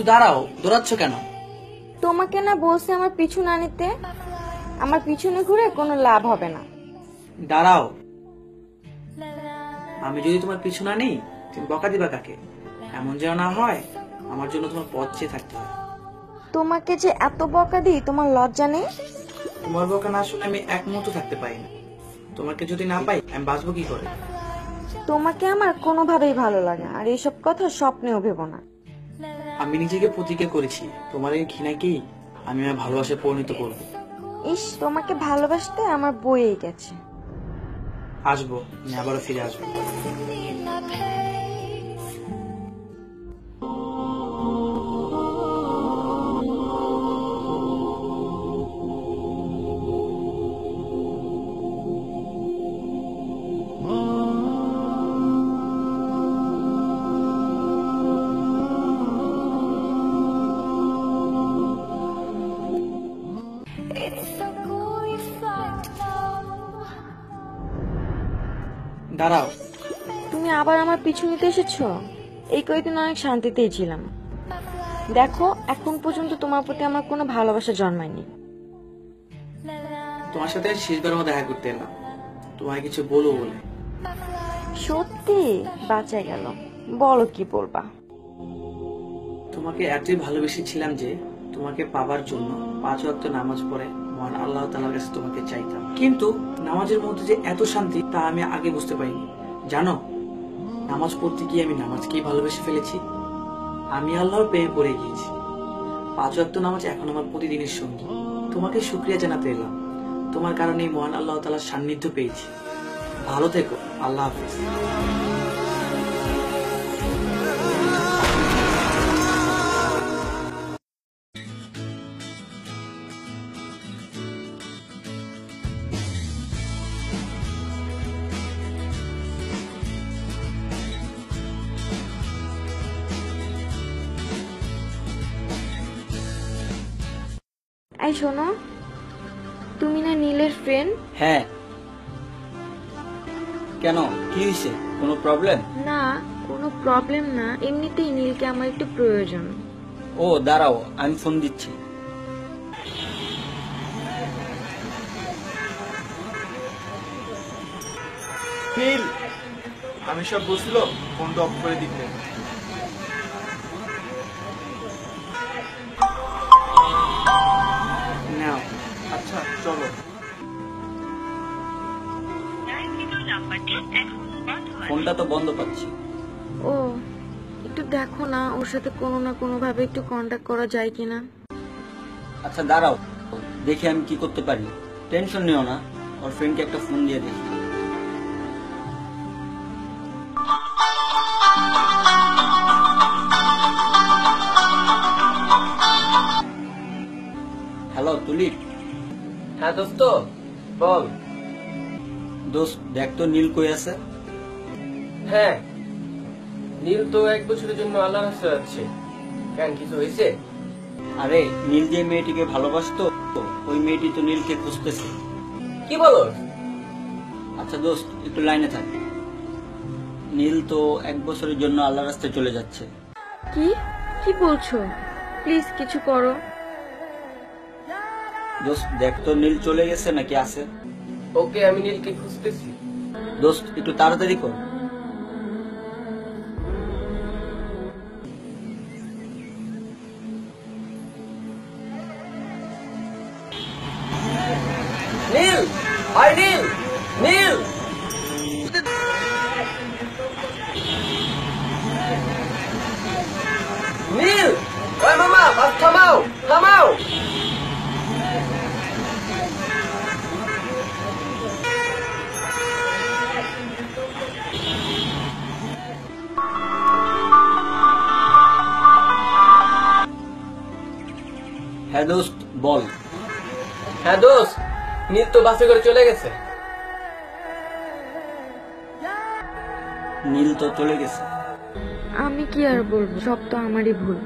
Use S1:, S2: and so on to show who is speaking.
S1: দাঁড়াও, দৌড়াচ্ছ কেন?
S2: তোমাকে না বলছে আমার পিছু না নিতে। আমার পিছনে ঘুরে কোনো লাভ হবে না।
S1: দাঁড়াও, আমি যদি তোমার পিছু না নিই তুমি বকা দিবা কাকে? এমন যেন না হয় আমার জন্য তোমার পথ চেয়ে থাকতে হয়।
S2: তোমাকে যে এত বকা দিই তোমার লজ্জা নেই?
S1: তোমার বকা না শুনে আমি এক মুহূর্ত থাকতে পারি না। তোমাকে যদি না পাই আমি বাঁচবো কি করে?
S2: তোমাকে আমার কোনোভাবেই ভালো লাগে না, আর এইসব কথা স্বপ্নেও ভেবো না।
S1: আমি নিজেকে প্রতিজ্ঞা করেছি তোমার এই ঘৃণাকেই আমি আমার ভালোবাসায় পরিণত করব।
S2: ইস, তোমাকে ভালোবাসতে আমার বইয়েই গেছে।
S1: আসবো, আমি আবারও ফিরে আসবো। দাঁড়াও,
S2: তুমি আবার আমার পিছু নিতে এসেছো? এই কয়েকদিন অনেক শান্তিতেই ছিলাম। দেখো, এখন পর্যন্ত তোমার প্রতি আমার কোনো ভালোবাসা জন্মায়নি।
S1: তোমার সাথে শেষবার মতো দেখা করতে এলাম, তোমায় কিছু বলবো বলে।
S2: সত্যি বাঁচাই গেল, বলো কি বলবা।
S1: তোমাকে এতই ভালোবেসেছিলাম যে তোমাকে পাবার জন্য 5 ওয়াক্ত নামাজ পড়ে মহান আল্লাহ তাআলার কাছে তোমাকে চাইতাম। কিন্তু নামাজের মধ্যে যে এত শান্তি তা আমি আগে বুঝতে পারিনি। জানো, নামাজ পড়তে গিয়ে আমি নামাজকেই ভালোবেসে ফেলেছি। আমি আল্লাহর প্রেমে পড়ে গিয়েছি। 5 ওয়াক্ত নামাজ এখন আমার প্রতিদিনের সঙ্গী। তোমাকে শুকরিয়া জানাতে এলাম, তোমার কারণে মহান আল্লাহ তাআলার সান্নিধ্য পেয়েছি। ভালো থেকো, আল্লাহ হাফেজ।
S2: এই শোনো, তুমি না নীলের ফ্রেন্ড?
S3: হ্যাঁ, কেন, কি হয়েছে? কোনো প্রবলেম?
S2: না, কোনো প্রবলেম না, এমনিতেই নীলকে আমার একটু প্রয়োজন।
S3: ও দাঁড়াও, আমি ফোন দিচ্ছি।
S4: নীল, আমি সব বুঝলো, ফোনটা অফ করে দিতে।
S1: নাও।
S4: আচ্ছা চলো।
S3: ফোনটা তো বন্ধ পাচ্ছি।
S2: ও, একটু দেখো না ওর সাথে কোনো না কোনো ভাবে একটু কন্টাক্ট করা যায় কিনা।
S3: আচ্ছা দাঁড়াও, দেখি আমি কি করতে পারি। টেনশন নিও না, ওর ফ্রেন্ডকে একটা ফোন দিয়ে দেখি। Hello tulip.
S5: হ্যাঁ দোস্ত, বল।
S3: দোস্ত দেখ তো নীল কই আছে।
S5: হ্যাঁ, নীল তো 1 বছরের জন্য আল্লাহর কাছে যাচ্ছে। কেন, কিছু হয়েছে?
S3: আরে নীল যে মেয়েটিকে ভালোবাসতো ওই মেয়েটি তো নীলকে খুঁজতেছে।
S5: কি বলো?
S3: আচ্ছা দোস্ত একটু লাইনে থাক। নীল তো 1 বছরের জন্য আল্লাহর রাস্তায় চলে যাচ্ছে।
S2: কি কি বলছো? প্লিজ কিছু করো।
S3: দোস্ত দেখ তো নীল চলে গেছে নাকি আছে।
S5: ওকে, আমি নীলকে খুঁজতেছি।
S3: দোস্ত একটু তাড়াতাড়ি কর।
S5: নীল, ভাই নীল, নীল। নীল, ওই মামা, বাস থামাও, থামাও।
S3: হ্যাঁ দোস্ত বল।
S5: হ্যাঁ দোস্ত, নীল তো বাসে করে চলে গেছে।
S3: নীল তো চলে গেছে।
S2: আমি কি আর বলবো, সব তো আমারই ভুল।